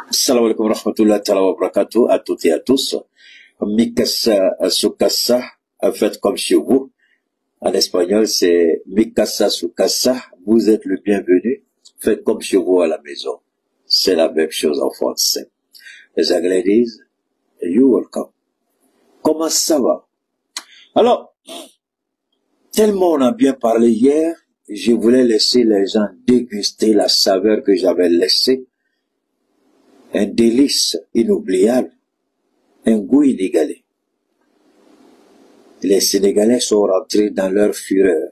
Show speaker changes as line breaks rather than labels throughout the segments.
Assalamu alaikum wa rahmatullahi wa barakatuh à toutes et à tous. Mikasa Sukasa, faites comme chez vous. En espagnol, c'est Mikasa Sukasa, vous êtes le bienvenu. Faites comme chez vous à la maison. C'est la même chose en français. Les Anglais disent, you're welcome. Comment ça va? Alors, tellement on a bien parlé hier, je voulais laisser les gens déguster la saveur que j'avais laissée. Un délice inoubliable, un goût inégalé. Les Sénégalais sont rentrés dans leur fureur.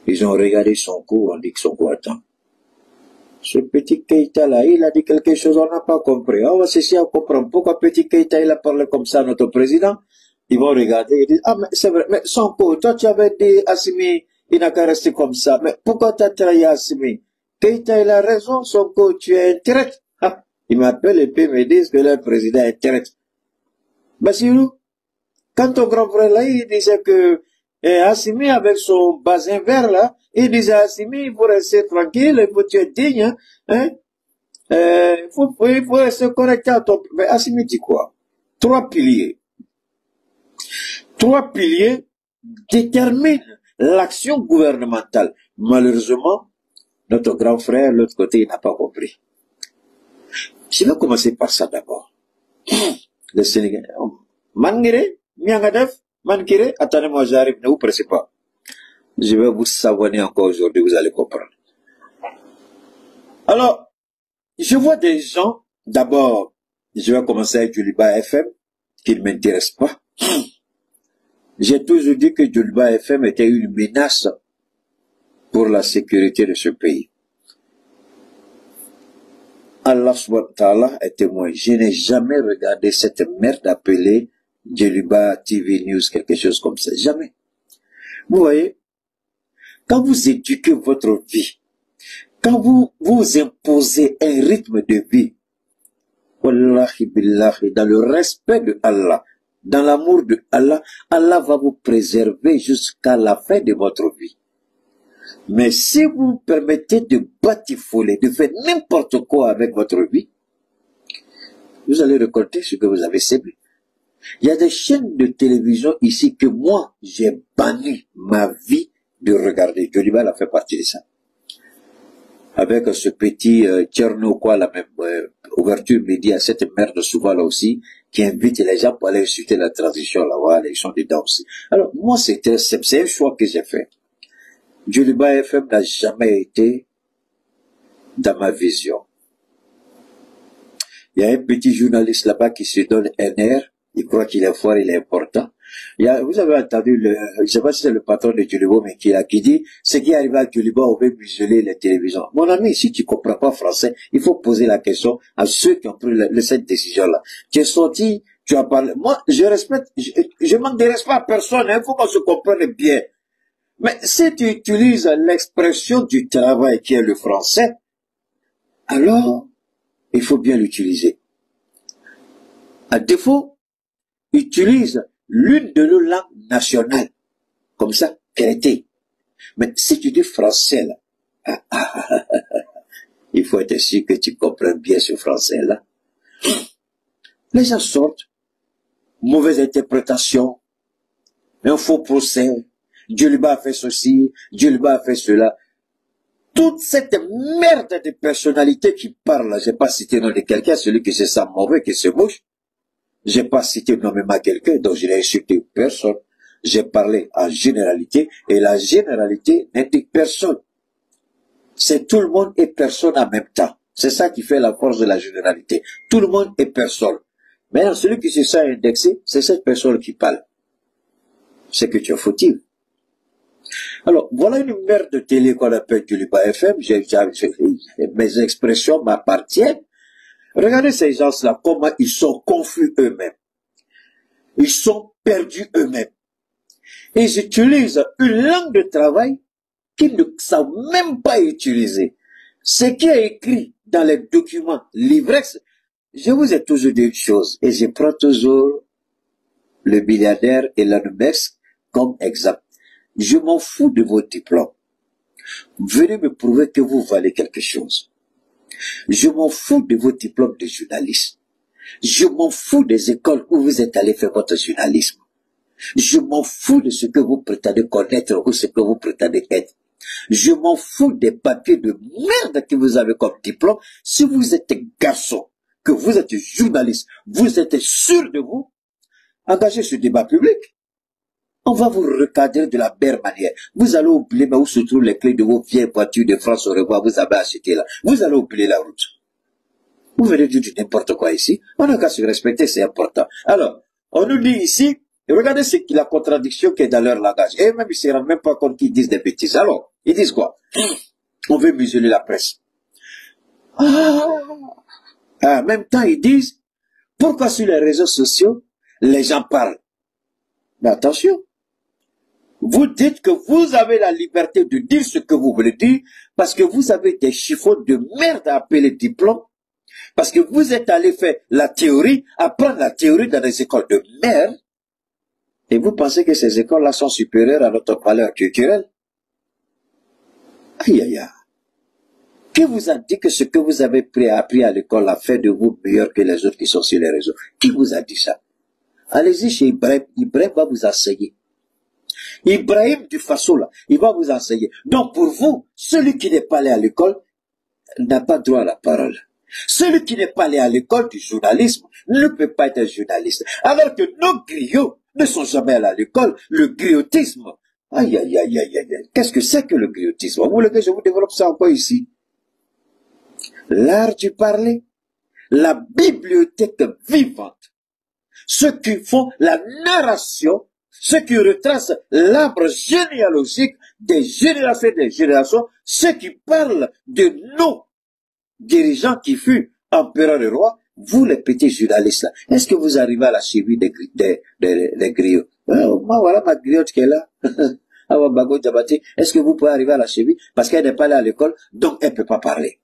Ils ont regardé son cou, on dit que son cou attend. Ce petit Keïta là, il a dit quelque chose, on n'a pas compris. On va essayer à comprendre pourquoi petit Keïta il a parlé comme ça à notre président. Ils vont regarder et dire, ah mais c'est vrai, mais son cou, toi tu avais dit Assimi, il n'a qu'à rester comme ça. Mais pourquoi tu as trahi Assimi? Keïta il a raison, son cou, tu es un traître. Ah, ils m'appellent et puis me disent que le président est traître. Bassirou, quand ton grand frère là, il disait que Assimi avec son basin vert là, il disait Assimi, il faut rester tranquille, il faut être digne, hein, il faut rester correct à ton... Mais Assimi dit quoi? Trois piliers déterminent l'action gouvernementale. Malheureusement, notre grand frère, l'autre côté, il n'a pas compris. Je vais commencer par ça d'abord. Le Sénégal. Mangere, Miangadef, Mankire, attendez-moi, j'arrive, ne vous pressez pas. Je vais vous savonner encore aujourd'hui, vous allez comprendre. Alors, je vois des gens, d'abord, je vais commencer avec Djoliba FM, qui ne m'intéresse pas. J'ai toujours dit que Djoliba FM était une menace pour la sécurité de ce pays. Allah subhanahu wa ta'ala est témoin. Je n'ai jamais regardé cette merde appelée Djoliba TV News, quelque chose comme ça. Jamais. Vous voyez, quand vous éduquez votre vie, quand vous imposez un rythme de vie, wallahi billahi, dans le respect de Allah, dans l'amour de Allah, Allah va vous préserver jusqu'à la fin de votre vie. Mais si vous permettez de batifoler, de faire n'importe quoi avec votre vie, vous allez récolter ce que vous avez semé. Il y a des chaînes de télévision ici que moi, j'ai banni ma vie de regarder. Djoliba a fait partie de ça. Avec ce petit Tcherno, quoi, la même ouverture média, cette merde souvent là aussi, qui invite les gens pour aller insulter la transition là-bas, ils sont dedans aussi. Alors, moi, c'est un choix que j'ai fait. Djoliba FM n'a jamais été dans ma vision. Il y a un petit journaliste là-bas qui se donne un air, il croit qu'il est fort, il est important. Vous avez entendu, je ne sais pas si c'est le patron de Djoliba, mais qui dit, ce qui arrive à Djoliba, on veut museler les télévisions. Mon ami, si tu ne comprends pas français, il faut poser la question à ceux qui ont pris cette décision-là. Tu es sorti, tu as parlé. Moi, je respecte, je manque de respect à personne, il faut qu'on se comprenne bien. Mais si tu utilises l'expression du travail qui est le français, alors, il faut bien l'utiliser. À défaut, utilise l'une de nos langues nationales. Comme ça, traité. Mais si tu dis français, là, il faut être sûr que tu comprennes bien ce français-là. Les gens sortent, mauvaise interprétation, un faux procès, Djoliba a fait ceci, Djoliba a fait cela. Toute cette merde de personnalités qui parlent, j'ai pas cité le nom de quelqu'un, celui qui se sent mauvais, qui se bouge. J'ai pas cité nommément quelqu'un, donc je n'ai insulté personne. J'ai parlé en généralité, et la généralité n'indique personne. C'est tout le monde et personne en même temps. C'est ça qui fait la force de la généralité. Tout le monde et personne. Maintenant, celui qui se sent indexé, c'est cette personne qui parle. C'est que tu es fautif. Alors, voilà une merde de télé qu'on appelle Djoliba FM. Mes expressions m'appartiennent. Regardez ces gens-là, comment ils sont confus eux-mêmes. Ils sont perdus eux-mêmes. Ils utilisent une langue de travail qu'ils ne savent même pas utiliser. Ce qui est écrit dans les documents Livrex, je vous ai toujours dit une chose, et je prends toujours le milliardaire et l'ANUMEX comme exemple. Je m'en fous de vos diplômes. Venez me prouver que vous valez quelque chose. Je m'en fous de vos diplômes de journaliste. Je m'en fous des écoles où vous êtes allé faire votre journalisme. Je m'en fous de ce que vous prétendez connaître ou ce que vous prétendez être. Je m'en fous des papiers de merde que vous avez comme diplôme. Si vous êtes garçon, que vous êtes journaliste, vous êtes sûr de vous, engagez ce débat public. On va vous recadrer de la meilleure manière. Vous allez oublier mais où se trouvent les clés de vos vieilles voitures de France au revoir, vous avez acheté là. Vous allez oublier la route. Vous venez dire du n'importe quoi ici. On n'a qu'à se respecter, c'est important. Alors, on nous dit ici, et regardez la contradiction qui est dans leur langage. Et même, ils ne se rendent même pas compte qu'ils disent des bêtises. Alors, ils disent quoi? On veut museler la presse. En même temps, ils disent, pourquoi sur les réseaux sociaux, les gens parlent? Mais attention, vous dites que vous avez la liberté de dire ce que vous voulez dire, parce que vous avez des chiffons de merde à appeler diplôme, parce que vous êtes allé faire la théorie, apprendre la théorie dans des écoles de merde, et vous pensez que ces écoles-là sont supérieures à notre valeur culturelle? Aïe, aïe, aïe. Qui vous a dit que ce que vous avez appris à l'école a fait de vous meilleur que les autres qui sont sur les réseaux? Qui vous a dit ça? Allez-y chez Ibrahim. Ibrahim va vous enseigner. Ibrahim du Faso, là, il va vous enseigner. Donc pour vous, celui qui n'est pas allé à l'école n'a pas droit à la parole. Celui qui n'est pas allé à l'école du journalisme ne peut pas être un journaliste. Alors que nos griots ne sont jamais allés à l'école. Le griotisme. Aïe, aïe, aïe, aïe, aïe. Qu'est-ce que c'est que le griotisme? Vous voulez que je vous développe ça encore ici? L'art du parler. La bibliothèque vivante. Ceux qui font la narration, ceux qui retracent l'arbre généalogique des générations, ceux qui parlent de nos dirigeants qui furent empereurs et rois, vous les petits journalistes là, est-ce que vous arrivez à la cheville des griots? Moi voilà ma griotte qui est là. Est-ce que vous pouvez arriver à la cheville? Parce qu'elle n'est pas allée à l'école, donc elle ne peut pas parler.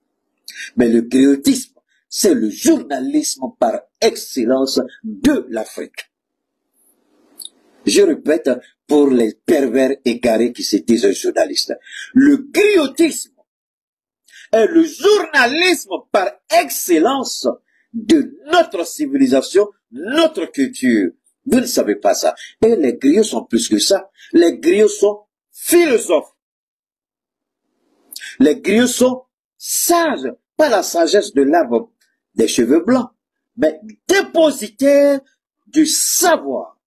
Mais le griotisme, c'est le journalisme par excellence de l'Afrique. Je répète, pour les pervers égarés qui se disent journalistes, le griotisme est le journalisme par excellence de notre civilisation, notre culture. Vous ne savez pas ça. Et les griots sont plus que ça. Les griots sont philosophes. Les griots sont sages. Pas la sagesse de l'arbre des cheveux blancs, mais dépositaires du savoir.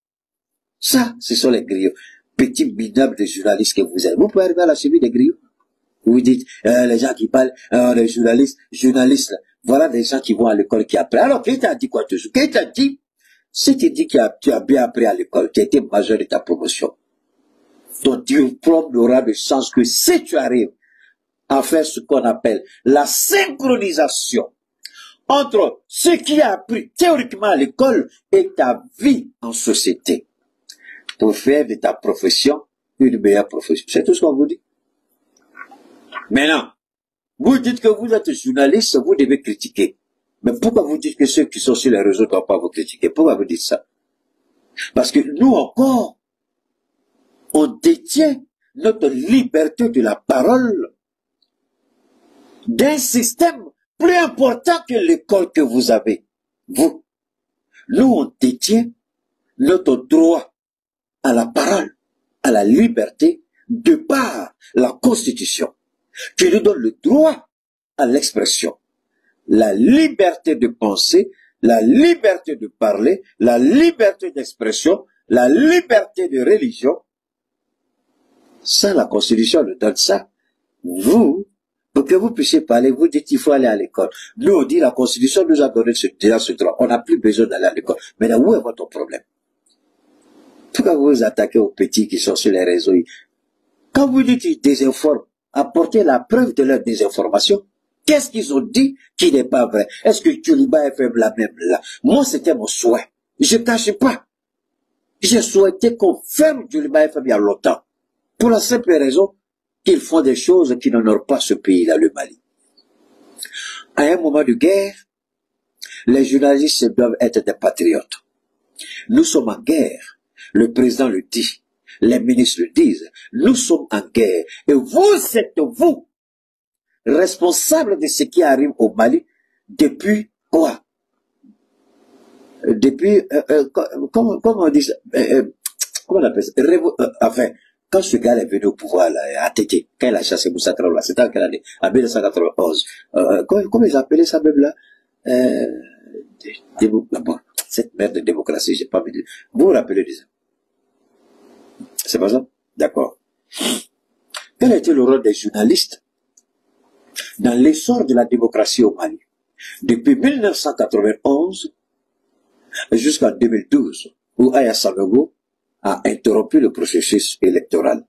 Ça, ce sont les griots. Petits minables de journalistes que vous êtes. Vous pouvez arriver à la cheville des griots. Vous dites, les gens qui parlent, les journalistes, voilà des gens qui vont à l'école qui apprennent. Alors, qui t'a dit quoi toujours? Qui t'a dit? Si tu dis que tu as bien appris à l'école, tu as été majeur de ta promotion, ton diplôme n'aura de sens que si tu arrives à faire ce qu'on appelle la synchronisation entre ce qui a appris théoriquement à l'école et ta vie en société, pour faire de ta profession une meilleure profession. C'est tout ce qu'on vous dit. Maintenant, vous dites que vous êtes journaliste, vous devez critiquer. Mais pourquoi vous dites que ceux qui sont sur les réseaux ne doivent pas vous critiquer? Pourquoi vous dites ça? Parce que nous encore, on détient notre liberté de la parole d'un système plus important que l'école que vous avez. Vous. Nous, on détient notre droit à la parole, à la liberté, de par la Constitution, qui nous donne le droit à l'expression, la liberté de penser, la liberté de parler, la liberté d'expression, la liberté de religion. Ça, la Constitution nous donne ça. Vous, pour que vous puissiez parler, vous dites qu'il faut aller à l'école. Nous, on dit la Constitution nous a donné déjà ce droit. On n'a plus besoin d'aller à l'école. Maintenant, où est votre problème? Pourquoi vous vous attaquez aux petits qui sont sur les réseaux? Quand vous dites qu'ils désinforment, apportez la preuve de leur désinformation. Qu'est-ce qu'ils ont dit qui n'est pas vrai? Est-ce que Djoliba FM la même là? Moi, c'était mon souhait. Je ne cache pas. J'ai souhaité qu'on ferme Djoliba FM il y a longtemps. Pour la simple raison qu'ils font des choses qui n'honorent pas ce pays-là, le Mali. À un moment de guerre, les journalistes doivent être des patriotes. Nous sommes en guerre. Le président le dit. Les ministres le disent. Nous sommes en guerre. Et vous êtes vous responsable de ce qui arrive au Mali depuis quoi? Depuis, comment on dit ça? Comment on appelle ça? Enfin, quand ce gars est venu au pouvoir, là, à Tété, quand il a chassé Moussa Traoré, c'était en quelle année? En 1991. Comment ils appelaient ça même là? Bon, cette merde de démocratie, j'ai pas envie de... Vous vous rappelez de ça? C'est pas ça? D'accord. Quel était le rôle des journalistes dans l'essor de la démocratie au Mali? Depuis 1991 jusqu'en 2012, où Aya Sanogo a interrompu le processus électoral.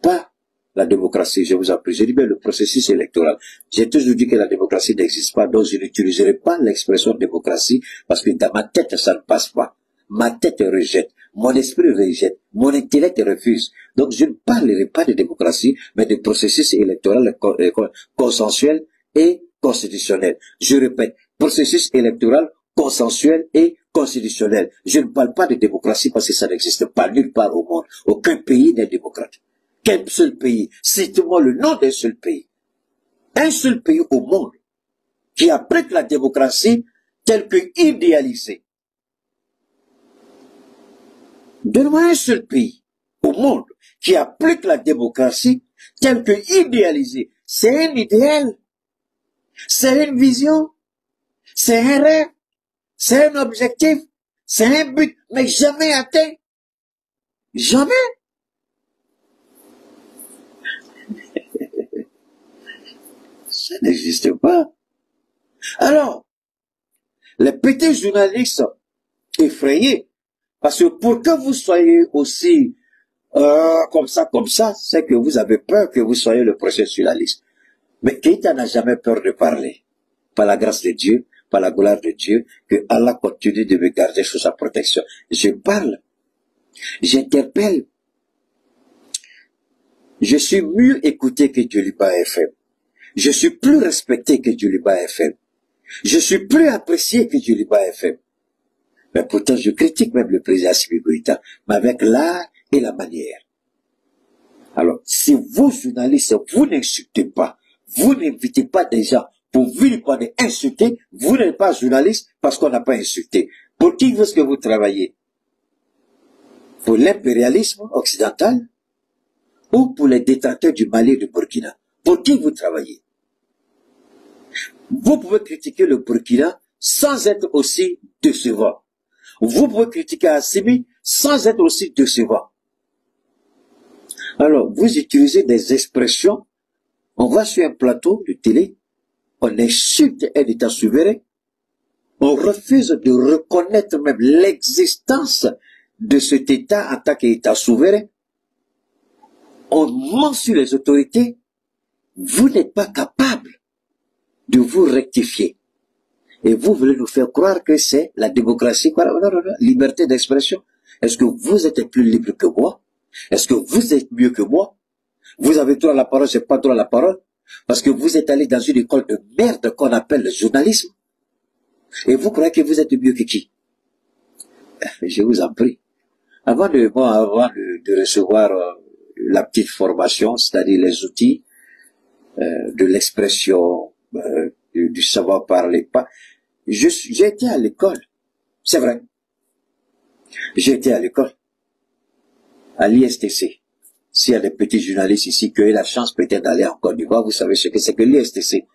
Pas la démocratie, je vous en prie. J'ai dit bien le processus électoral. J'ai toujours dit que la démocratie n'existe pas, donc je n'utiliserai pas l'expression démocratie, parce que dans ma tête, ça ne passe pas. Ma tête rejette, mon esprit rejette, mon intellect refuse. Donc je ne parlerai pas de démocratie, mais de processus électoral consensuel et constitutionnel. Je répète, processus électoral consensuel et constitutionnel. Je ne parle pas de démocratie parce que ça n'existe pas nulle part au monde. Aucun pays n'est démocrate. Quel seul pays? Cite-moi le nom d'un seul pays. Un seul pays au monde qui applique la démocratie telle que idéalisée. Donne-moi un seul pays au monde qui applique la démocratie telle que idéalisée. C'est un idéal. C'est une vision. C'est un rêve. C'est un objectif. C'est un but, mais jamais atteint. Jamais. Ça n'existe pas. Alors, les petits journalistes effrayés, parce que pour que vous soyez aussi comme ça, c'est que vous avez peur que vous soyez le prochain sur la liste. Mais Keïta n'a jamais peur de parler. Par la grâce de Dieu, par la gloire de Dieu, que Allah continue de me garder sous sa protection. Je parle, j'interpelle. Je suis mieux écouté que Djoliba FM. Je suis plus respecté que Djoliba FM. Je suis plus apprécié que Djoliba FM. Mais pourtant, je critique même le président Assimi Goïta, mais avec l'art et la manière. Alors, si vous, journalistes, vous n'insultez pas, vous n'invitez pas des gens pour vilipender, insulter, vous n'êtes pas journaliste parce qu'on n'a pas insulté. Pour qui est-ce que vous travaillez? Pour l'impérialisme occidental ou pour les détenteurs du Mali et du Burkina? Pour qui vous travaillez? Vous pouvez critiquer le Burkina sans être aussi décevant. Vous pouvez critiquer Assimi sans être aussi décevant. Alors, vous utilisez des expressions, on va sur un plateau de télé, on insulte un État souverain, on refuse de reconnaître même l'existence de cet État en tant qu'État souverain, on ment sur les autorités, vous n'êtes pas capable de vous rectifier. Et vous voulez nous faire croire que c'est la démocratie, quoi, non, liberté d'expression. Est-ce que vous êtes plus libre que moi? Est-ce que vous êtes mieux que moi? Vous avez droit à la parole, j'ai pas droit à la parole. Parce que vous êtes allé dans une école de merde qu'on appelle le journalisme. Et vous croyez que vous êtes mieux que qui? Je vous en prie. Avant de recevoir la petite formation, c'est-à-dire les outils de l'expression, du savoir parler, pas. J'ai été à l'école. C'est vrai. J'ai été à l'école. À l'ISTC. S'il y a des petits journalistes ici qui ont eu la chance peut-être d'aller en Côte d'Ivoire, vous savez ce que c'est que l'ISTC.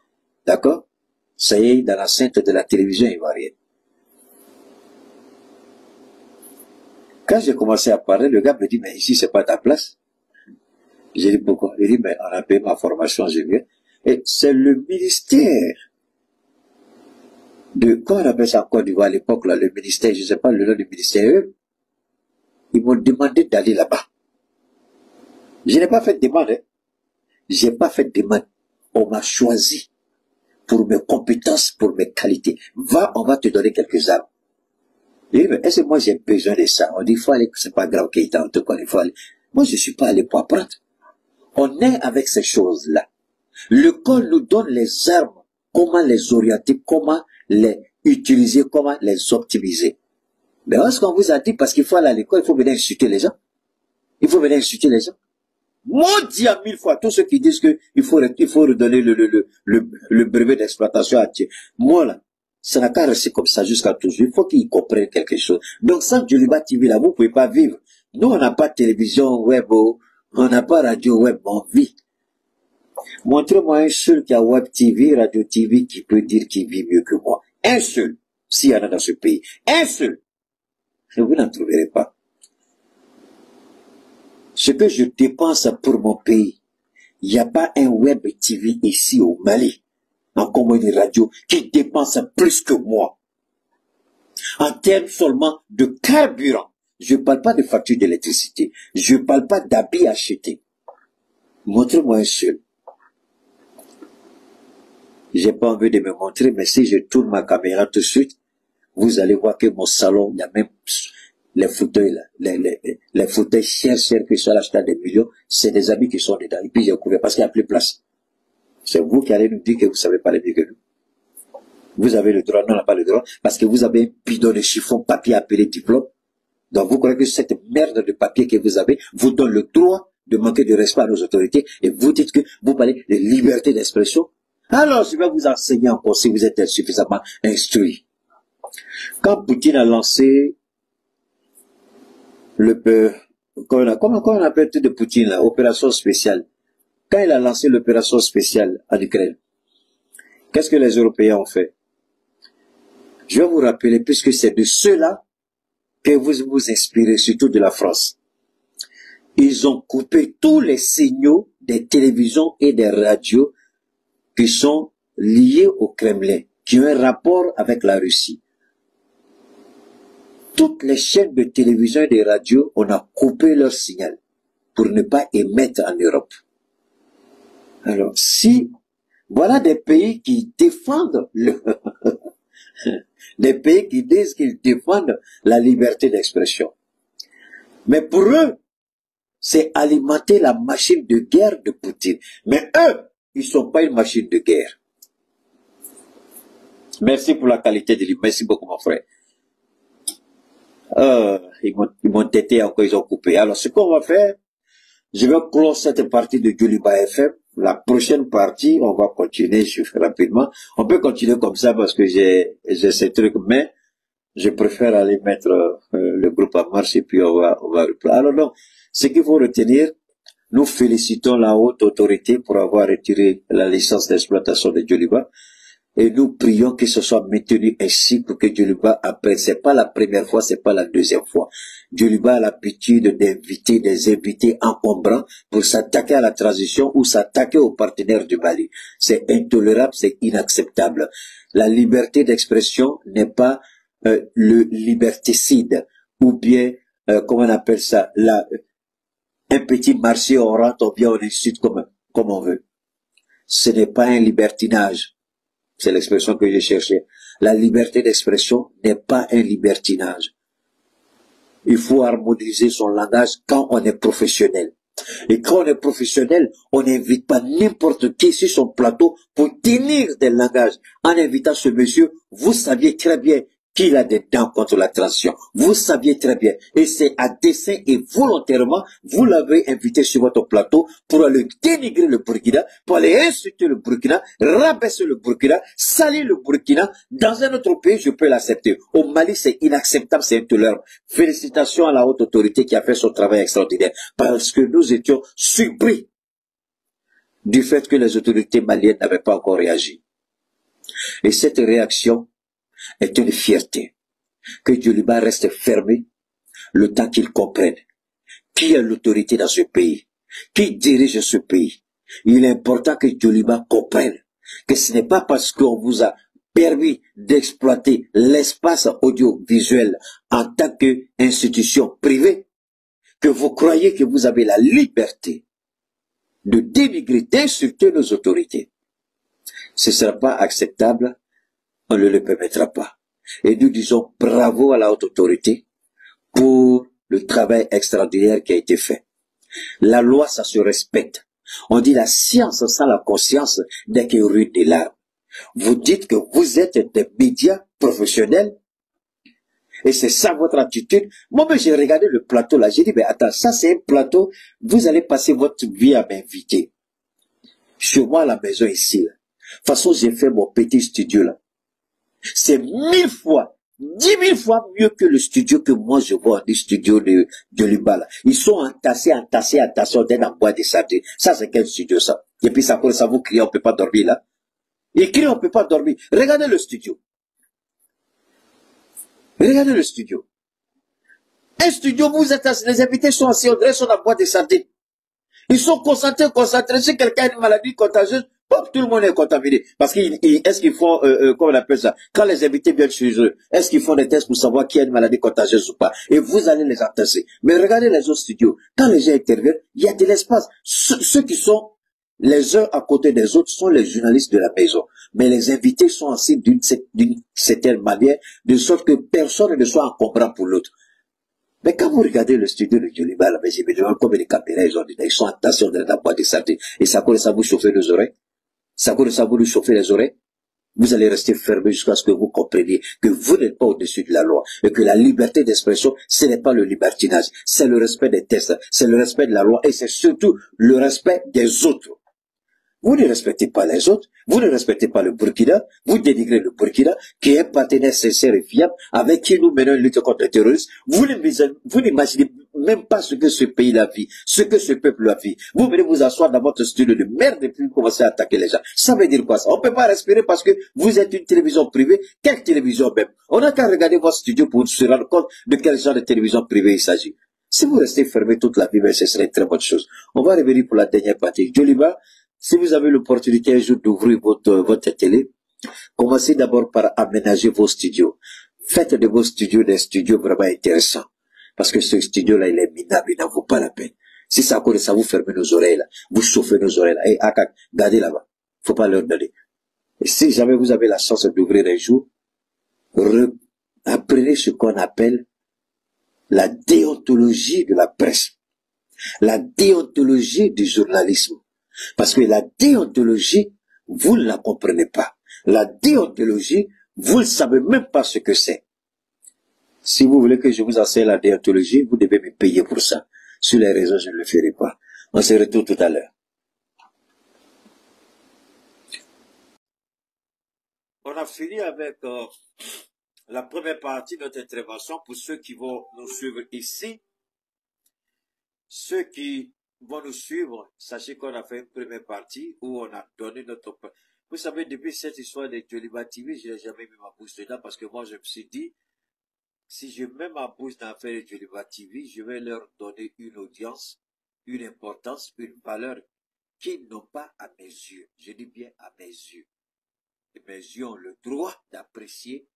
D'accord? Ça y est, dans la scène de la télévision ivoirienne. Quand j'ai commencé à parler, le gars me dit, mais ici, c'est pas ta place. J'ai dit, pourquoi? Il dit, mais on a payé ma formation, je viens. Et c'est le ministère de, comment on appelle ça en Côte d'Ivoire à l'époque, là, le ministère, je sais pas le nom du ministère, eux, ils m'ont demandé d'aller là-bas. Je n'ai pas fait de demande, hein. J'ai pas fait de demande. On m'a choisi pour mes compétences, pour mes qualités. Va, on va te donner quelques armes. Je dis, mais est-ce que moi j'ai besoin de ça? On dit, il faut aller, c'est pas grave, qu'il en tout cas, il faut aller. Moi, je suis pas allé pour apprendre. On est avec ces choses-là. L'école nous donne les armes, comment les orienter, comment les utiliser, comment les optimiser. Mais est-ce qu'on vous a dit, parce qu'il faut aller à l'école, il faut venir insulter les gens? Il faut venir insulter les gens? Maudit à 1000 fois tous ceux qui disent qu'il faut redonner le brevet d'exploitation à Dieu. Moi, là, ça n'a qu'à rester comme ça jusqu'à toujours. Il faut qu'ils comprennent quelque chose. Donc, sans Djoliba TV, là, vous ne pouvez pas vivre. Nous, on n'a pas de télévision web, on n'a pas radio web, on vit. Montrez-moi un seul qui a web TV, radio TV, qui peut dire qu'il vit mieux que moi. Un seul, s'il y en a dans ce pays. Un seul. Et vous n'en trouverez pas. Ce que je dépense pour mon pays, il n'y a pas un web TV ici au Mali, en commune radio, qui dépense plus que moi. En termes seulement de carburant. Je ne parle pas de facture d'électricité. Je ne parle pas d'habits achetés. Montrez-moi un seul. J'ai pas envie de me montrer, mais si je tourne ma caméra tout de suite, vous allez voir que mon salon, il y a même les fauteuils là, les fauteuils chers qui sont achetés à des millions, c'est des amis qui sont dedans. Et puis j'ai couvert parce qu'il n'y a plus de place. C'est vous qui allez nous dire que vous savez parler mieux que nous. Vous avez le droit, non, on n'a pas le droit, parce que vous avez un bidon de chiffon papier appelé diplôme. Donc vous croyez que cette merde de papier que vous avez vous donne le droit de manquer de respect à nos autorités et vous dites que vous parlez de liberté d'expression. Alors je vais vous enseigner encore si vous êtes suffisamment instruit. Quand Poutine a lancé comment on appelle tout de Poutine là, opération spéciale. Quand il a lancé l'opération spéciale en Ukraine, qu'est-ce que les Européens ont fait? Je vais vous rappeler, puisque c'est de ceux-là que vous vous inspirez, surtout de la France. Ils ont coupé tous les signaux des télévisions et des radios qui sont liés au Kremlin, qui ont un rapport avec la Russie. Toutes les chaînes de télévision et de radio, on a coupé leur signal pour ne pas émettre en Europe. Alors, si, voilà des pays qui défendent des pays qui disent qu'ils défendent la liberté d'expression. Mais pour eux, c'est alimenter la machine de guerre de Poutine. Mais eux, ils ne sont pas une machine de guerre. Merci pour la qualité de l'image. Merci beaucoup, mon frère. Ils m'ont têté encore, ils ont coupé. Alors, ce qu'on va faire, je vais clore cette partie de Djoliba FM. La prochaine partie, on va continuer rapidement. On peut continuer comme ça parce que j'ai ces trucs, mais je préfère aller mettre le groupe en marche et puis on va reprendre. Alors non, ce qu'il faut retenir, nous félicitons la haute autorité pour avoir retiré la licence d'exploitation de Djoliba. Et nous prions que ce soit maintenu ainsi pour que Djoliba après, c'est pas la première fois, c'est pas la deuxième fois. Djoliba a l'habitude d'inviter des invités encombrants pour s'attaquer à la transition ou s'attaquer aux partenaires du Mali. C'est intolérable, c'est inacceptable. La liberté d'expression n'est pas le liberticide ou bien, comment on appelle ça, un petit marché, on rentre, on vient, on insulte comme on veut. Ce n'est pas un libertinage. C'est l'expression que j'ai cherchée. La liberté d'expression n'est pas un libertinage. Il faut harmoniser son langage quand on est professionnel. Et quand on est professionnel, on n'invite pas n'importe qui sur son plateau pour tenir des langages. En invitant ce monsieur, vous saviez très bien qu'il a des dents contre la transition. Vous saviez très bien. Et c'est à dessein et volontairement, vous l'avez invité sur votre plateau pour aller dénigrer le Burkina, pour aller insulter le Burkina, rabaisser le Burkina, salir le Burkina. Dans un autre pays, je peux l'accepter. Au Mali, c'est inacceptable, c'est intolérable. Félicitations à la haute autorité qui a fait son travail extraordinaire. Parce que nous étions surpris du fait que les autorités maliennes n'avaient pas encore réagi. Et cette réaction est une fierté. Que Djoliba reste fermé le temps qu'il comprenne qui est l'autorité dans ce pays, qui dirige ce pays. Il est important que Djoliba comprenne que ce n'est pas parce qu'on vous a permis d'exploiter l'espace audiovisuel en tant qu'institution privée que vous croyez que vous avez la liberté de dénigrer, d'insulter nos autorités. Ce ne sera pas acceptable. On ne le permettra pas. Et nous disons bravo à la haute autorité pour le travail extraordinaire qui a été fait. La loi, ça se respecte. On dit la science sans la conscience n'est que ruine des larmes. Vous dites que vous êtes des médias professionnels Et c'est ça votre attitude. Moi-même, j'ai regardé le plateau là. J'ai dit, mais attends, ça c'est un plateau. Vous allez passer votre vie à m'inviter. Chez moi à la maison ici. Là. De toute façon, j'ai fait mon petit studio là. C'est 1000 fois, 10 000 fois mieux que le studio que moi je vois du studio de Luba là. Ils sont entassés, on est dans bois de sardines. Ça c'est quel studio ça? Et puis ça vous crie, on peut pas dormir là. Ils crient, on peut pas dormir. Regardez le studio. Regardez le studio. Un studio, vous êtes assis, les invités sont assis, on dirait sont dans bois de sardines. Ils sont concentrés. Si quelqu'un a une maladie contagieuse, hop, tout le monde est contaminé. Parce est-ce qu'ils font, comment on appelle ça, quand les invités viennent chez eux, est-ce qu'ils font des tests pour savoir qui a une maladie contagieuse ou pas? Et vous allez les entasser. Mais regardez les autres studios. Quand les gens interviennent, il y a de l'espace. Ceux qui sont les uns à côté des autres sont les journalistes de la maison. Mais les invités sont assis d'une certaine manière, de sorte que personne ne soit encombrant pour l'autre. Mais quand vous regardez le studio de Djoliba, là, je me demande combien de caméras ils ont dedans. Ils sont attention dans la boîte de santé. Et ça commence à vous chauffer les oreilles. Ça commence à vous chauffer les oreilles. Vous allez rester fermé jusqu'à ce que vous compreniez que vous n'êtes pas au-dessus de la loi. Et que la liberté d'expression, ce n'est pas le libertinage. C'est le respect des tests. C'est le respect de la loi. Et c'est surtout le respect des autres. Vous ne respectez pas les autres, vous ne respectez pas le Burkina, vous dénigrez le Burkina, qui est un partenaire sincère et fiable, avec qui nous menons une lutte contre le terrorisme. Vous n'imaginez même pas ce que ce pays-là vit, ce que ce peuple-là vit. Vous venez vous asseoir dans votre studio de merde et puis vous commencez à attaquer les gens. Ça veut dire quoi ça? On ne peut pas respirer parce que vous êtes une télévision privée. Quelle télévision même? On n'a qu'à regarder votre studio pour se rendre compte de quel genre de télévision privée il s'agit. Si vous restez fermé toute la vie, ben, ce serait une très bonne chose. On va revenir pour la dernière partie. Djoliba, si vous avez l'opportunité un jour d'ouvrir votre télé, commencez d'abord par aménager vos studios. Faites de vos studios des studios vraiment intéressants. Parce que ce studio-là, il est minable, il n'en vaut pas la peine. Si ça colle, ça vous ferme nos oreilles là. Vous chauffez nos oreilles là. Et Akak, gardez là-bas. Faut pas leur donner. Et si jamais vous avez la chance d'ouvrir un jour, apprenez ce qu'on appelle la déontologie de la presse. La déontologie du journalisme. Parce que la déontologie, vous ne la comprenez pas. La déontologie, vous ne savez même pas ce que c'est. Si vous voulez que je vous enseigne la déontologie, vous devez me payer pour ça. Sur les réseaux, je ne le ferai pas. On se retrouve tout à l'heure. On a fini avec la première partie de notre intervention pour ceux qui vont nous suivre ici. Ceux qui vont nous suivre, sachez qu'on a fait une première partie où on a donné notre... Vous savez, depuis cette histoire de Djoliba TV, je n'ai jamais mis ma bouche dedans parce que moi, je me suis dit, si je mets ma bouche dans l'affaire de Djoliba TV, je vais leur donner une audience, une importance, une valeur qu'ils n'ont pas à mes yeux. Je dis bien à mes yeux. Et mes yeux ont le droit d'apprécier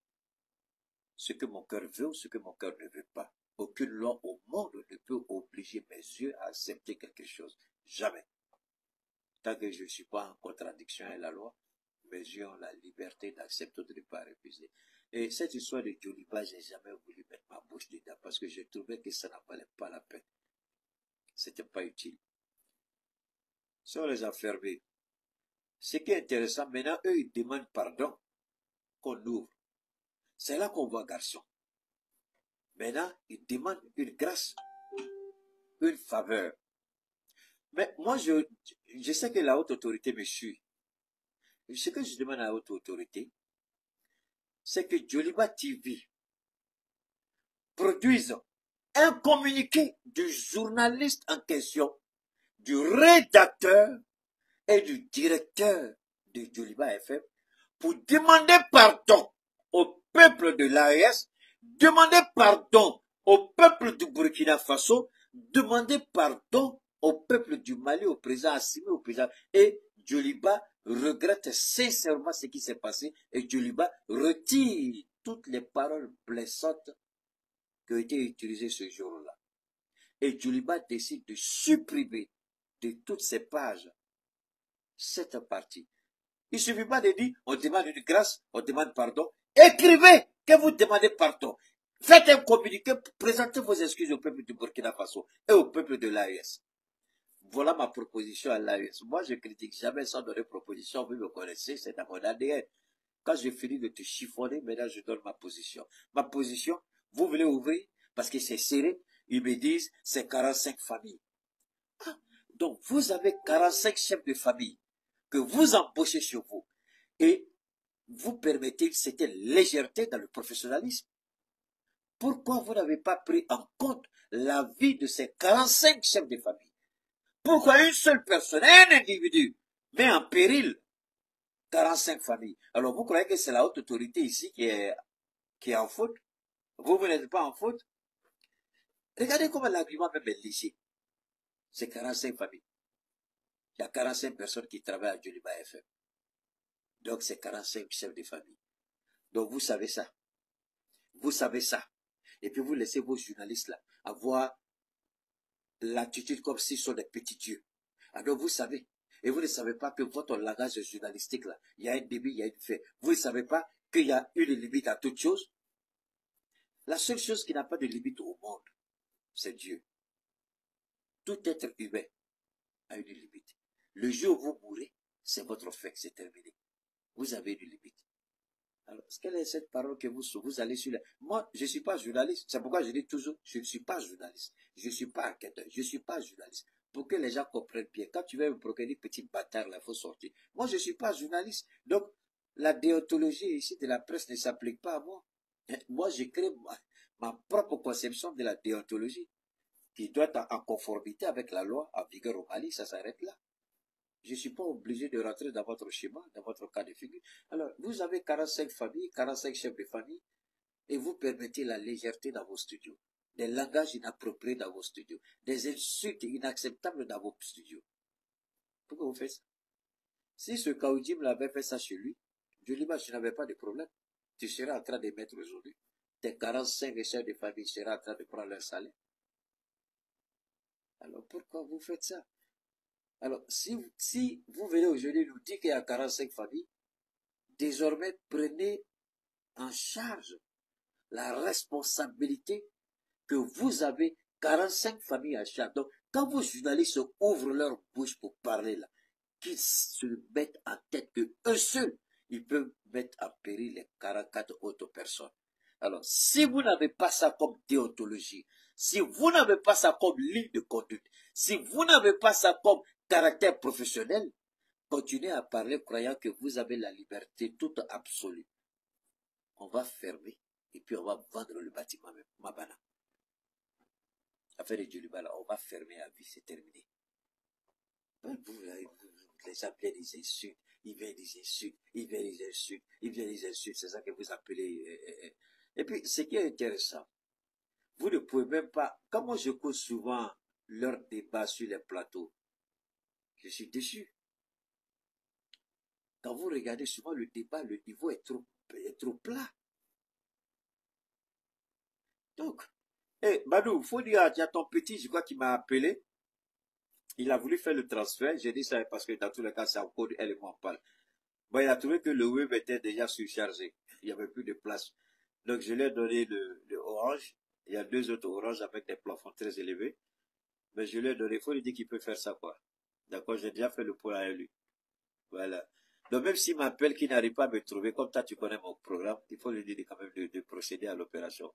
ce que mon cœur veut ou ce que mon cœur ne veut pas. Aucune loi au monde ne peut obliger mes yeux à accepter quelque chose. Jamais. Tant que je ne suis pas en contradiction avec la loi, mes yeux ont la liberté d'accepter ou de ne pas refuser. Et cette histoire de Djoliba, je n'ai jamais voulu mettre ma bouche dedans parce que je trouvais que ça n'en valait pas la peine. C'était pas utile. Si on les a fermés, ce qui est intéressant, maintenant, eux, ils demandent pardon qu'on ouvre. C'est là qu'on voit garçon. Maintenant, ils demandent une grâce, une faveur. Mais moi, je sais que la haute autorité me suit. Ce que je demande à la haute autorité, c'est que Djoliba TV produise un communiqué du journaliste en question, du rédacteur et du directeur de Djoliba FM pour demander pardon au peuple de l'AES, demander pardon au peuple du Burkina Faso, demander pardon au peuple du Mali, au président Assimi, au président. Et Djoliba regrette sincèrement ce qui s'est passé et Djoliba retire toutes les paroles blessantes qui ont été utilisées ce jour-là. Et Djoliba décide de supprimer de toutes ces pages cette partie. Il ne suffit pas de dire, on demande une grâce, on demande pardon. Écrivez que vous demandez pardon. Faites un communiqué, présentez vos excuses au peuple du Burkina Faso et au peuple de l'AES. Voilà ma proposition à l'AES. Moi, je critique jamais sans donner proposition. Vous me connaissez, c'est dans mon ADN. Quand j'ai fini de te chiffonner, maintenant je donne ma position. Ma position, Vous voulez ouvrir parce que c'est serré. Ils me disent, c'est 45 familles. Ah, donc, vous avez 45 chefs de famille que vous embauchez chez vous. Et vous permettez cette légèreté dans le professionnalisme. Pourquoi vous n'avez pas pris en compte la vie de ces 45 chefs de famille? Pourquoi une seule personne, un individu, met en péril 45 familles? Alors vous croyez que c'est la haute autorité ici qui est en faute? Vous n'êtes pas en faute? Regardez comment l'argument même est léger. C'est 45 familles. Il y a 45 personnes qui travaillent à Djoliba FM. Donc c'est 45 chefs de famille. Donc vous savez ça. Vous savez ça. Et puis vous laissez vos journalistes là avoir l'attitude comme s'ils sont des petits dieux. Alors vous savez, et vous ne savez pas que votre langage journalistique là, il y a un début, il y a une fin. Vous ne savez pas qu'il y a une limite à toute chose. La seule chose qui n'a pas de limite au monde, c'est Dieu. Tout être humain a une limite. Le jour où vous mourrez, c'est votre fait, c'est terminé. Vous avez une limite. Alors, quelle est cette parole que vous allez sur la... Moi, je ne suis pas journaliste. C'est pourquoi je dis toujours, je ne suis pas journaliste. Je ne suis pas enquêteur. Je ne suis pas journaliste. Pour que les gens comprennent bien. Quand tu veux me procurer une petite bâtard, là, il faut sortir. Moi, je ne suis pas journaliste. Donc, la déontologie ici de la presse ne s'applique pas à moi. Moi, j'ai créé ma propre conception de la déontologie, qui doit être en conformité avec la loi en vigueur au Mali. Ça s'arrête là. Je ne suis pas obligé de rentrer dans votre schéma, dans votre cas de figure. Alors, vous avez 45 familles, 45 chefs de famille, et vous permettez la légèreté dans vos studios, des langages inappropriés dans vos studios, des insultes inacceptables dans vos studios. Pourquoi vous faites ça? Si ce Kaoudim l'avait fait ça chez lui, je n'avais pas de problème. Tu serais en train de mettre aujourd'hui. Tes 45 chefs de famille seraient en train de prendre leur salaire. Alors, pourquoi vous faites ça? Alors, si vous venez aujourd'hui nous dire qu'il y a 45 familles, désormais prenez en charge la responsabilité que vous avez 45 familles à charge. Donc, quand vos journalistes ouvrent leur bouche pour parler là, qu'ils se mettent en tête que eux seuls, ils peuvent mettre en péril les 44 autres personnes. Alors, si vous n'avez pas ça comme déontologie, si vous n'avez pas ça comme ligne de conduite, si vous n'avez pas ça comme caractère professionnel, continuez à parler croyant que vous avez la liberté toute absolue. On va fermer et puis on va vendre le bâtiment même, Mabana. Affaire de Djoliba, on va fermer à vie, c'est terminé. Les gens viennent des insultes, ils viennent des insultes, ils viennent des insultes, ils viennent des insultes, c'est ça que vous appelez. Et puis, ce qui est intéressant, vous ne pouvez même pas, comme moi je cause souvent leur débat sur les plateaux, je suis déçu. Quand vous regardez souvent le débat, le niveau est trop plat. Donc, Badou, il faut dire, il y a ton petit, je crois qu'il m'a appelé. Il a voulu faire le transfert. J'ai dit ça parce que dans tous les cas, c'est en code, elle et moi on parle. Bon, il a trouvé que le web était déjà surchargé. Il n'y avait plus de place. Donc, je lui ai donné le orange. Il y a 2 autres oranges avec des plafonds très élevés. Mais je lui ai donné, il faut lui dire qu'il peut faire ça, quoi. D'accord, j'ai déjà fait le point avec lui. Voilà. Donc, même s'il m'appelle, qu'il n'arrive pas à me trouver, comme toi, tu connais mon programme, il faut lui dire quand même de procéder à l'opération.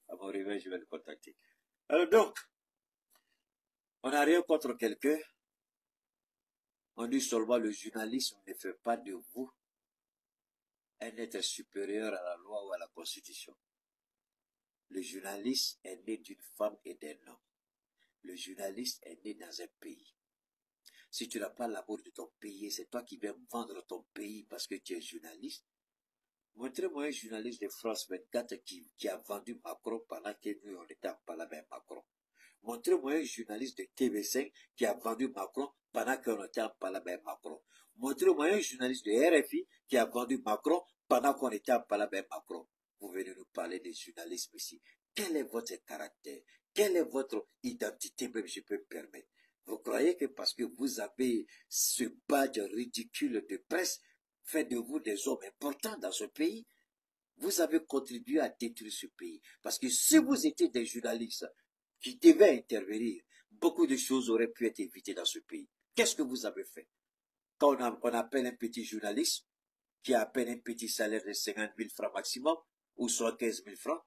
À mon réveil, je vais le contacter. Alors donc, on n'a rien contre quelqu'un. On dit seulement le journalisme ne fait pas de vous un être supérieur à la loi ou à la Constitution. Le journaliste est né d'une femme et d'un homme. Le journaliste est né dans un pays. Si tu n'as pas l'amour de ton pays, c'est toi qui viens vendre ton pays parce que tu es journaliste. Montrez-moi un journaliste de France 24 qui a vendu Macron pendant que nous, on était en Parlement Macron. Montrez-moi un journaliste de TV5 qui a vendu Macron pendant qu'on était en Parlement Macron. Montrez-moi un journaliste de RFI qui a vendu Macron pendant qu'on était en Parlement Macron. Vous venez nous parler de journalisme ici. Quel est votre caractère? Quelle est votre identité, même je peux me permettre? Vous croyez que parce que vous avez ce badge ridicule de presse, fait de vous des hommes importants dans ce pays, vous avez contribué à détruire ce pays. Parce que si vous étiez des journalistes qui devaient intervenir, beaucoup de choses auraient pu être évitées dans ce pays. Qu'est-ce que vous avez fait? Quand on appelle un petit journaliste, qui a à peine un petit salaire de 50 000 francs maximum, ou 75 000 francs,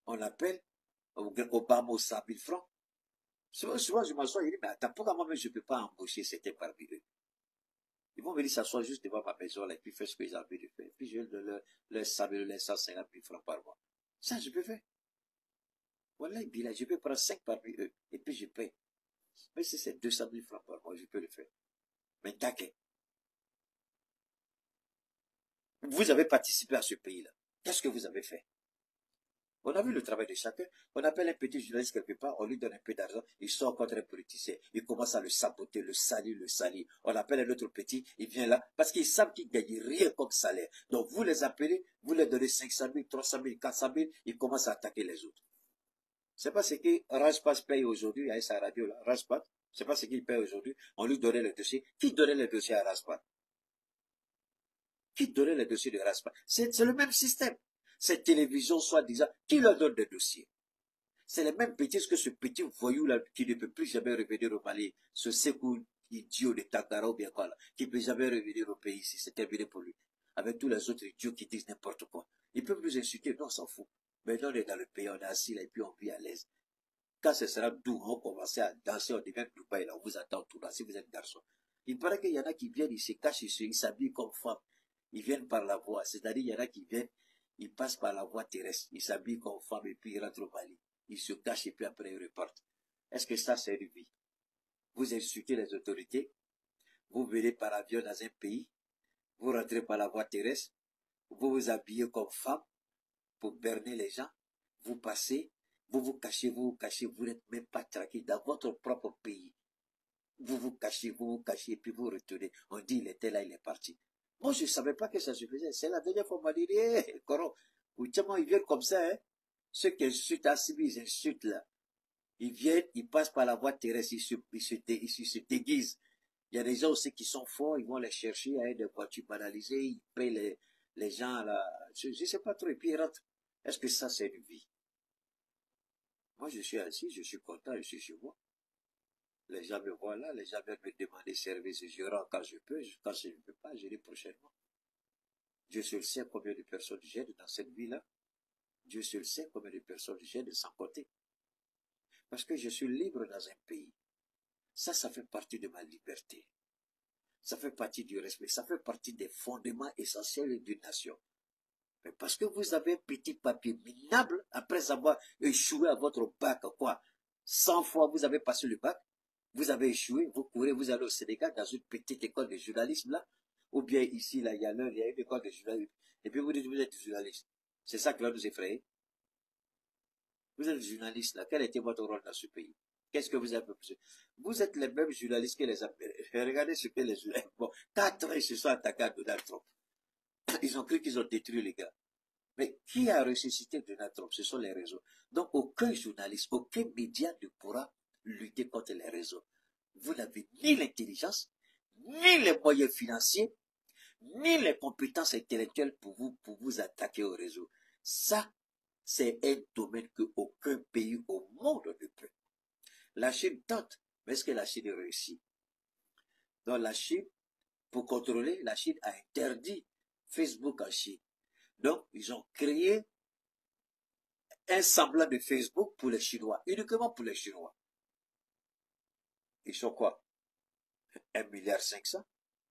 On appelle Obama aux 100 000 francs. Souvent, je m'assois, je dis, mais attends, pourquoi moi-même je ne peux pas embaucher certains parmi eux? Ils vont venir s'asseoir juste devant ma maison, là, et puis faire ce que j'ai envie de faire. Puis je vais leur 100 000, leur 150 000 francs par mois. Ça, je peux faire. Voilà, je peux prendre 5 parmi eux, et puis je paie. Mais si c'est 200 000 francs par mois, je peux le faire. Mais t'inquiète. Vous avez participé à ce pays-là. Qu'est-ce que vous avez fait? On a vu le travail de chacun. On appelle un petit journaliste quelque part, on lui donne un peu d'argent, il sort contre un politicien. Il commence à le saboter, le salir, le salir. On appelle un autre petit, il vient là, parce qu'ils savent qu'ils ne gagnent rien comme salaire. Donc vous les appelez, vous leur donnez 500 000, 300 000, 400 000, ils commencent à attaquer les autres. C'est pas ce que Rajpat paye aujourd'hui à sa radio là, Rajpat. C'est pas ce qu'il paye aujourd'hui. On lui donnait le dossier. Qui donnait le dossier à Rajpat? Qui donnait le dossier de Rajpat? C'est le même système. Cette télévision, soi-disant, qui leur donne des dossiers? C'est les mêmes bêtises que ce petit voyou-là qui ne peut plus jamais revenir au Mali, ce Sekou idiot de Takara ou bien quoi là, qui ne peut jamais revenir au pays ici, c'est terminé pour lui. Avec tous les autres idiots qui disent n'importe quoi. Ils peuvent nous insulter, non, on s'en fout. Maintenant, on est dans le pays, on est assis là et puis on vit à l'aise. Quand ce sera doux, on commence à danser, on devient Dubaï là, on vous attend tout là, si vous êtes garçon. Il paraît qu'il y en a qui viennent, ils se cachent, ils s'habillent comme femmes. Ils viennent par la voie, c'est-à-dire il y en a qui viennent, ils passent par la voie terrestre, ils s'habillent comme femmes et puis ils rentrent au Mali. Ils se cachent et puis après ils repartent. Est-ce que ça c'est une vie? Vous insultez les autorités, vous venez par avion dans un pays, vous rentrez par la voie terrestre, vous vous habillez comme femme pour berner les gens, vous passez, vous cachez, vous n'êtes même pas tranquille dans votre propre pays. Vous vous cachez, et puis vous retournez. On dit il était là, il est parti. Moi, je ne savais pas que ça se faisait. C'est la dernière fois qu'on m'a dit, hé, Coro, ils viennent comme ça, hein. Ceux qui insultent Assimi, ils insultent là. Ils viennent, ils passent par la voie terrestre, ils se déguisent. Il y a des gens aussi qui sont forts, ils vont les chercher avec des voitures banalisées, ils payent les gens là. Je ne sais pas trop, et puis ils rentrent. Est-ce que ça, c'est une vie? Moi, je suis assis, je suis content, je suis chez moi. Les gens me voient là, les gens viennent me demander service, je rends quand je peux, quand je ne peux pas, je dis prochainement. Dieu seul sait combien de personnes j'aide dans cette vie-là. Dieu seul sait combien de personnes j'aide sans compter. Parce que je suis libre dans un pays. Ça fait partie de ma liberté. Ça fait partie du respect. Ça fait partie des fondements essentiels d'une nation. Mais parce que vous avez un petit papier minable, après avoir échoué à votre bac, quoi, 100 fois vous avez passé le bac, vous avez échoué, vous courez, vous allez au Sénégal dans une petite école de journalisme là, ou bien ici, là, il y a une école de journalisme, et puis vous dites vous êtes journaliste. C'est ça qui va nous effrayer. Vous êtes journaliste là, quel était votre rôle dans ce pays? Qu'est-ce que vous avez fait? Vous êtes les mêmes journalistes que les Américains. Regardez ce que les journalistes. Bon, 4 ans, ils se sont attaqués à Donald Trump. Ils ont cru qu'ils ont détruit les gars. Mais qui a ressuscité Donald Trump? Ce sont les réseaux. Donc, aucun journaliste, aucun média ne pourra lutter contre les réseaux. Vous n'avez ni l'intelligence, ni les moyens financiers, ni les compétences intellectuelles pour vous attaquer au réseau. Ça, c'est un domaine qu'aucun pays au monde ne peut. La Chine tente, mais est-ce que la Chine réussit? Donc la Chine, pour contrôler, la Chine a interdit Facebook en Chine. Donc, ils ont créé un semblant de Facebook pour les Chinois, uniquement pour les Chinois. Ils sont quoi? 1,5 milliard,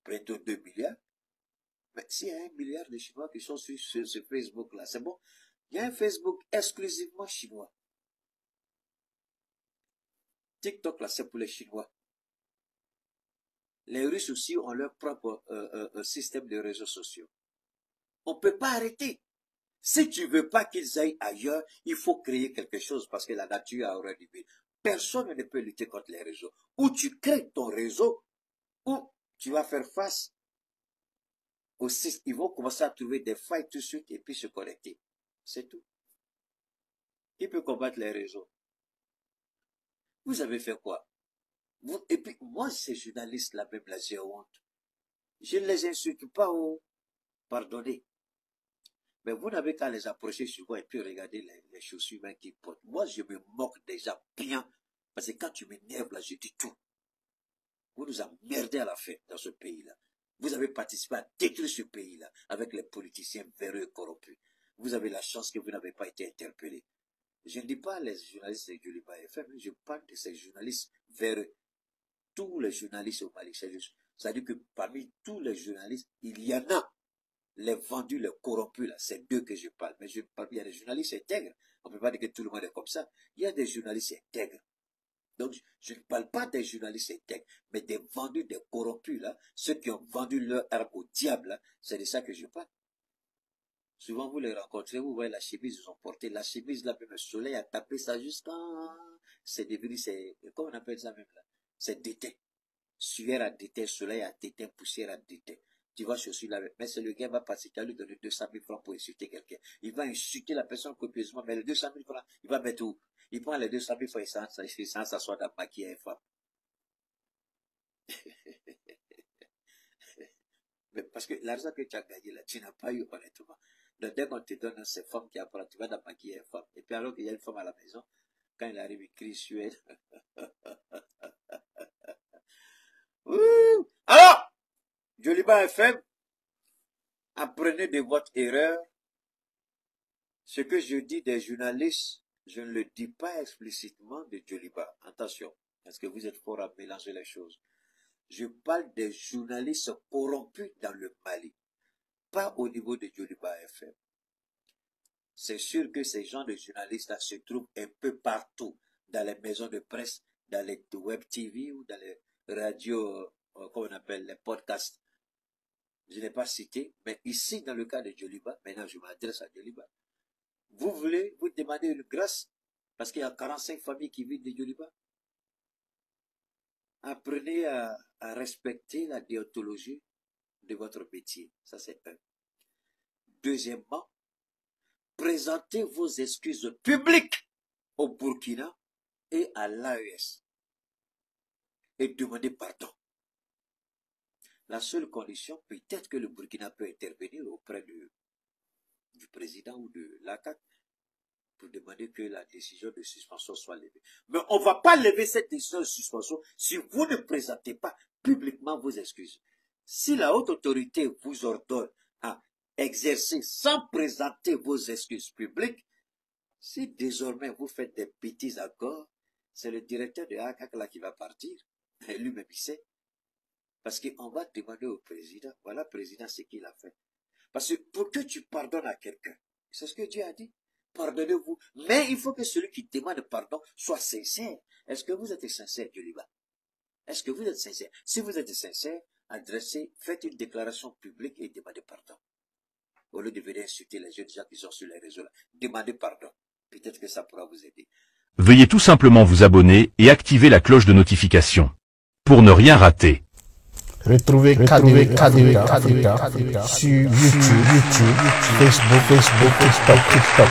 bientôt 2 milliards. Mais s'il y a 1 milliard de Chinois qui sont sur ce Facebook-là, c'est bon. Il y a un Facebook exclusivement chinois. TikTok, là, c'est pour les Chinois. Les Russes aussi ont leur propre système de réseaux sociaux. On ne peut pas arrêter. Si tu ne veux pas qu'ils aillent ailleurs, il faut créer quelque chose parce que la nature a horreur du but. Personne ne peut lutter contre les réseaux. Ou tu crées ton réseau, ou tu vas faire face au système. Ils vont commencer à trouver des failles tout de suite et puis se connecter. C'est tout. Qui peut combattre les réseaux? Vous avez fait quoi? Et puis, moi, ces journalistes-là, même là, j'ai honte. Je ne les insulte pas, oh, pardonnez. Mais vous n'avez qu'à les approcher souvent et puis regarder les chaussures même qu'ils portent. Moi, je me moque déjà bien. Parce que quand tu m'énerves là, je dis tout. Vous nous emmerdez à la fin dans ce pays-là. Vous avez participé à détruire ce pays-là avec les politiciens véreux et corrompus. Vous avez la chance que vous n'avez pas été interpellé. Je ne dis pas les journalistes de Djoliba FM, je parle de ces journalistes vers tous les journalistes au Mali. C'est-à-dire que parmi tous les journalistes, il y en a les vendus, les corrompus, là, c'est d'eux que je parle. Mais je parle, il y a des journalistes intègres. On ne peut pas dire que tout le monde est comme ça. Il y a des journalistes intègres. Donc, je ne parle pas des journalistes intègres, mais des vendus, des corrompus, là, ceux qui ont vendu leur arme au diable, là, c'est de ça que je parle. Souvent, vous les rencontrez, vous voyez la chemise, ils ont porté la chemise, là, même le soleil a tapé ça jusqu'à, c'est devenu, comment on appelle ça même, là? C'est déteint. Sueur à déteint, soleil à déteint, poussière à déteint. Tu vois, je suis là, mais c'est le gars va passer, qui a lui donner 200 000 francs pour insulter quelqu'un. Il va insulter la personne copieusement, mais les 200 000 francs, il va mettre où? Il prend les 200 000 francs, il s'assoit dans le maquillage femme. Mais parce que l'argent que tu as gagné là, tu n'as pas eu honnêtement. Donc dès qu'on te donne ces femmes qui apprennent, tu vas dans le maquillage femme. Et puis alors qu'il y a une femme à la maison, quand il arrive, il crie sur elle. Alors, Djoliba FM, apprenez de votre erreur. Ce que je dis des journalistes, je ne le dis pas explicitement de Djoliba. Attention, parce que vous êtes fort à mélanger les choses. Je parle des journalistes corrompus dans le Mali, pas au niveau de Djoliba FM. C'est sûr que ces gens de journalistes-là se trouvent un peu partout, dans les maisons de presse, dans les web TV ou dans les radios, comment on appelle, les podcasts. Je n'ai pas cité, mais ici, dans le cas de Djoliba, maintenant je m'adresse à Djoliba. Vous voulez vous demander une grâce, parce qu'il y a 45 familles qui vivent de Djoliba. Apprenez à respecter la déontologie de votre métier. Ça, c'est un. Deuxièmement, présentez vos excuses publiques au Burkina et à l'AES et demandez pardon. La seule condition, peut-être que le Burkina peut intervenir auprès du président ou de l'ACAC pour demander que la décision de suspension soit levée. Mais on ne va pas lever cette décision de suspension si vous ne présentez pas publiquement vos excuses. Si la haute autorité vous ordonne à exercer sans présenter vos excuses publiques, si désormais vous faites des bêtises encore, c'est le directeur de l'ACAC là qui va partir. Et lui-même il sait. Parce qu'on va demander au président, voilà président ce qu'il a fait. Parce que pour que tu pardonnes à quelqu'un, c'est ce que Dieu a dit. Pardonnez-vous. Mais il faut que celui qui demande pardon soit sincère. Est-ce que vous êtes sincère, Djoliba? Est-ce que vous êtes sincère? Si vous êtes sincère, faites une déclaration publique et demandez pardon. Au lieu de venir insulter les jeunes gens qui sont sur les réseaux là. Demandez pardon. Peut-être que ça pourra vous aider.
Veuillez tout simplement vous abonner et activer la cloche de notification pour ne rien rater.
Retrouvez KDV Africa sur YouTube, Facebook, TikTok.